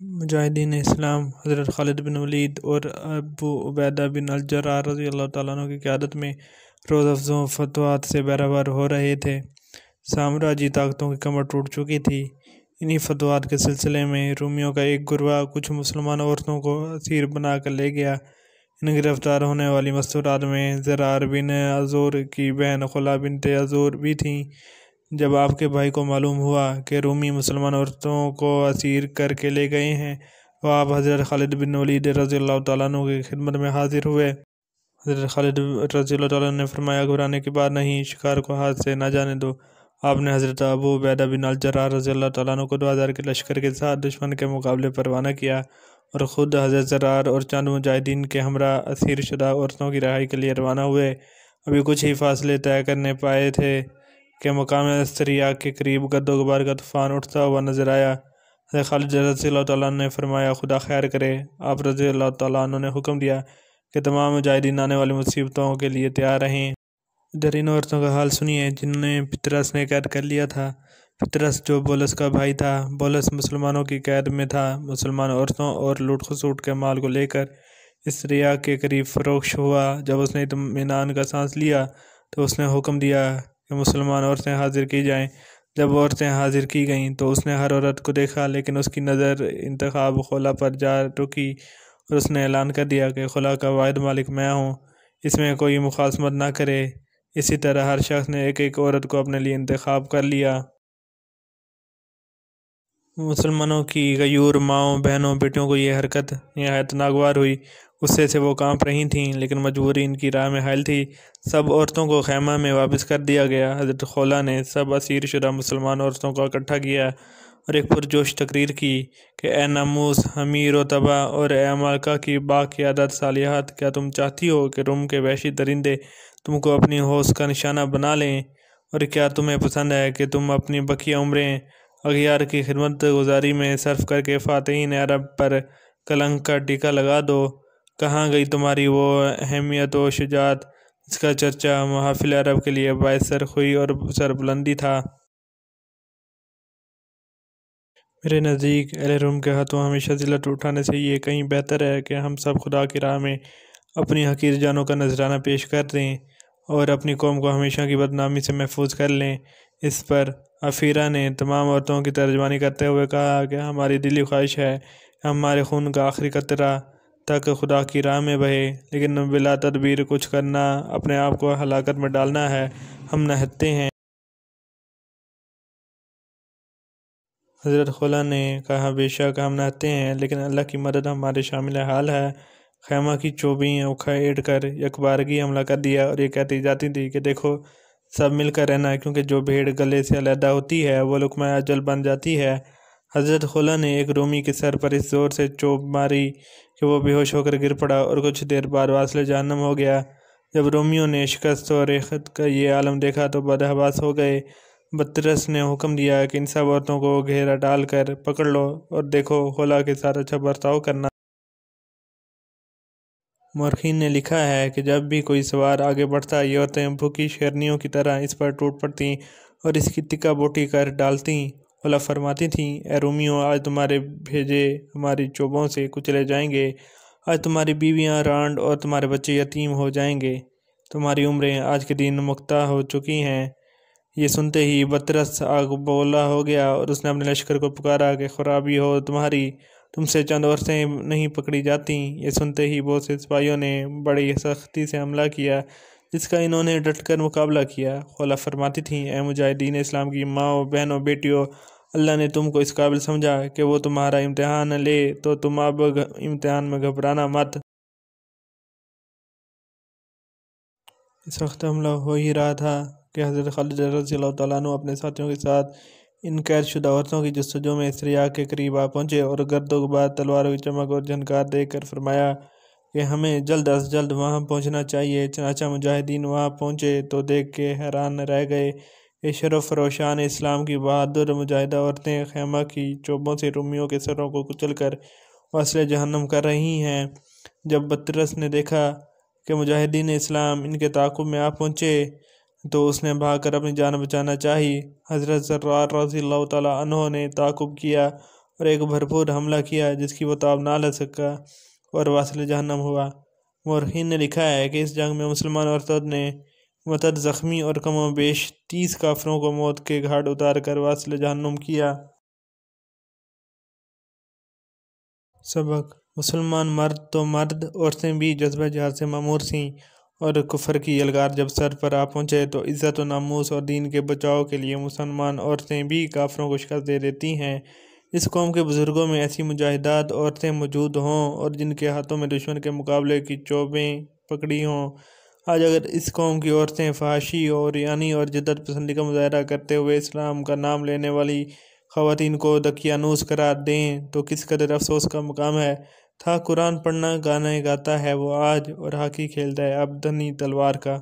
مجاہدین اسلام حضرت خالد بن ولید اور ابو عبیدہ بن الجراح رضی اللہ تعالیٰ عنہ کی قیادت میں روز افزوں فتوحات سے بہرہ ہو رہے تھے۔ سامراجی طاقتوں کی کمر ٹوٹ چکی تھی۔ انہی فتوحات کے سلسلے میں رومیوں کا ایک گروہ کچھ مسلمان عورتوں کو اسیر بنا کر لے گیا۔ ان گرفتار ہونے والی مستورات میں زرار بن عذور کی بہن خلا بنت عذور بھی تھیں۔ جب آپ کے بھائی کو معلوم ہوا کہ رومی مسلمان عورتوں کو اسیر کر کے لے گئے ہیں، تو آپ حضرت خالد بن ولید رضی اللہ تعالیٰ عنہ کی خدمت میں حاضر ہوئے۔ حضرت خالد رضی اللہ تعالیٰ عنہ نے فرمایا، گھبرانے کی بات نہیں، شکار کو ہاتھ سے نہ جانے دو۔ آپ نے حضرت ابو عبیدہ بن الجراح رضی اللہ تعالیٰ عنہ کو 2000 کے لشکر کے ساتھ دشمن کے مقابلے پر روانہ کیا اور خود حضرت زرار اور چند مجاہدین کے ہمراہ اسیر شدہ عورتوں کی رہائی کے لیے روانہ ہوئے۔ ابھی کچھ ہی فاصلے طے کرنے پائے تھے کہ مقام استریاق کے قریب گرد و غبار کا طوفان اٹھتا ہوا نظر آیا۔ حضرت خالد رضی اللہ تعالیٰ عنہ نے فرمایا، خدا خیر کرے۔ آپ رضی اللہ تعالیٰ عنہ نے حکم دیا کہ تمام مجاہدین آنے والی مصیبتوں کے لیے تیار رہیں۔ ادھر ان عورتوں کا حال سنیے جنہیں پطرس نے قید کر لیا تھا۔ پطرس جو بولس کا بھائی تھا، بولس مسلمانوں کی قید میں تھا۔ مسلمان عورتوں اور لوٹ خسوٹ کے مال کو لے کر استریاق کے قریب فروخت ہوا۔ جب اس نے اطمینان کا سانس لیا تو اس نے حکم دیا کہ مسلمان عورتیں حاضر کی جائیں۔ جب عورتیں حاضر کی گئیں تو اس نے ہر عورت کو دیکھا، لیکن اس کی نظر انتخاب خلا پر جا رکی اور اس نے اعلان کر دیا کہ خلا کا واحد مالک میں ہوں، اس میں کوئی مخاصمت نہ کرے۔ اسی طرح ہر شخص نے ایک ایک عورت کو اپنے لیے انتخاب کر لیا۔ مسلمانوں کی غیور ماؤں، بہنوں، بیٹیوں کو یہ حرکت نہایت ناگوار ہوئی۔ غصے سے وہ کانپ رہی تھیں، لیکن مجبوری ان کی راہ میں حائل تھی۔ سب عورتوں کو خیمہ میں واپس کر دیا گیا۔ حضرت خولہ نے سب اسیر شدہ مسلمان عورتوں کو اکٹھا کیا اور ایک پرجوش تقریر کی کہ اے ناموس امیر و تبا اور اے ملکہ کی باقیادت صالحات، کیا تم چاہتی ہو کہ روم کے وحشی درندے تم کو اپنی ہوش کا نشانہ بنا لیں؟ اور کیا تمہیں پسند ہے کہ تم اپنی بقیہ عمریں اغیار کی خدمت گزاری میں صرف کر کے فاتحین عرب پر کلنک کا ٹیکہ لگا دو؟ کہاں گئی تمہاری وہ اہمیت و شجاعت جس کا چرچا محافل عرب کے لیے باعث سرخوئی اور سربلندی تھا؟ میرے نزدیک اہل روم کے ہاتھوں ہمیشہ ذلت اٹھانے سے یہ کہیں بہتر ہے کہ ہم سب خدا کی راہ میں اپنی حقیر جانوں کا نذرانہ پیش کر دیں اور اپنی قوم کو ہمیشہ کی بدنامی سے محفوظ کر لیں۔ اس پر افیرہ نے تمام عورتوں کی ترجمانی کرتے ہوئے کہا کہ ہماری دلی خواہش ہے کہ ہمارے خون کا آخری قطرہ تک خدا کی راہ میں بہے، لیکن بلا تدبیر کچھ کرنا اپنے آپ کو ہلاکت میں ڈالنا ہے۔ ہم نہتے ہیں۔ حضرت خلا نے کہا، بے شک ہم نہتے ہیں، لیکن اللہ کی مدد ہمارے شامل حال ہے۔ خیمہ کی چوبیں اکھیڑ کر یکبارگی حملہ کر دیا اور یہ کہتی جاتی تھی کہ دیکھو سب مل کر رہنا، کیونکہ جو بھیڑ گلے سے علیحدہ ہوتی ہے وہ لقمہ اجل بن جاتی ہے۔ حضرت خلا نے ایک رومی کے سر پر اس زور سے چوب ماری کہ وہ بے ہوش ہو کر گر پڑا اور کچھ دیر بعد واصل جہنم ہو گیا۔ جب رومیوں نے شکست و ریخت کا یہ عالم دیکھا تو بدحواس ہو گئے۔ پطرس نے حکم دیا کہ ان سب عورتوں کو گھیرا ڈال کر پکڑ لو اور دیکھو خلا کے ساتھ اچھا برتاؤ کرنا۔ مورخین نے لکھا ہے کہ جب بھی کوئی سوار آگے بڑھتا، یہ عورتیں بھوکی شیرنیوں کی طرح اس پر ٹوٹ پڑتیں اور اس کی تکہ بوٹی کر ڈالتیں۔ خلا فرماتی تھیں، اے رومیوں، آج تمہارے بھیجے ہماری چوبوں سے کچلے جائیں گے۔ آج تمہاری بیویاں رانڈ اور تمہارے بچے یتیم ہو جائیں گے۔ تمہاری عمریں آج کے دن مقطع ہو چکی ہیں۔ یہ سنتے ہی پطرس آگ بگولا ہو گیا اور اس نے اپنے لشکر کو پکارا کہ خرابی ہو تمہاری، تم سے چند عورتیں نہیں پکڑی جاتیں۔ یہ سنتے ہی بہت سے سپاہیوں نے بڑی سختی سے حملہ کیا، جس کا انہوں نے ڈٹ کر مقابلہ کیا۔ خلا فرماتی تھیں، اے مجاہدین اسلام کی ماؤں، بہنوں، بیٹیوں، اللہ نے تم کو اس قابل سمجھا کہ وہ تمہارا امتحان لے، تو تم اب امتحان میں گھبرانا مت۔ اس وقت حملہ ہو ہی رہا تھا کہ حضرت خالد رضی اللہ تعالیٰ عنہ اپنے ساتھیوں کے ساتھ ان قید شدہ عورتوں کی جستجو میں استریاق کے قریب آ پہنچے اور گرد و غبار، تلواروں کی چمک اور جھنکار دیکھ کر فرمایا کہ ہمیں جلد از جلد وہاں پہنچنا چاہیے۔ چنانچہ مجاہدین وہاں پہنچے تو دیکھ کے حیران رہ گئے کہ شرف فروشان اسلام کی بہادر مجاہدہ عورتیں خیمہ کی چوبوں سے رومیوں کے سروں کو کچل کر واصل جہنم کر رہی ہیں۔ جب پطرس نے دیکھا کہ مجاہدین اسلام ان کے تعاقب میں آ پہنچے تو اس نے بھاگ کر اپنی جان بچانا چاہی۔ حضرت زرار رضی اللہ تعالیٰ عنہ نے تعاقب کیا اور ایک بھرپور حملہ کیا جس کی وہ تاب نہ لے سکا اور واصل جہنم ہوا۔ مورخین نے لکھا ہے کہ اس جنگ میں مسلمان عورتوں نے متعدد زخمی اور کم و بیش 30 کافروں کو موت کے گھاٹ اتار کر واصل جہنم کیا۔ سبق: مسلمان مرد تو مرد، عورتیں بھی جذبہ جہاد سے معمور تھیں، اور کفر کی یلغار جب سر پر آ پہنچے تو عزت و ناموس اور دین کے بچاؤ کے لیے مسلمان عورتیں بھی کافروں کو شکست دے دیتی ہیں۔ اس قوم کے بزرگوں میں ایسی مجاہدات عورتیں موجود ہوں اور جن کے ہاتھوں میں دشمن کے مقابلے کی چوبیں پکڑی ہوں۔ آج اگر اس قوم کی عورتیں فحاشی اور عریانی اور جدت پسندی کا مظاہرہ کرتے ہوئے اسلام کا نام لینے والی خواتین کو دقیانوس قرار دیں تو کس قدر افسوس کا مقام ہے۔ تھا قرآن پڑھنا، گانے گاتا ہے وہ آج، اور ہاکی کھیلتا ہے اب دھنی تلوار کا۔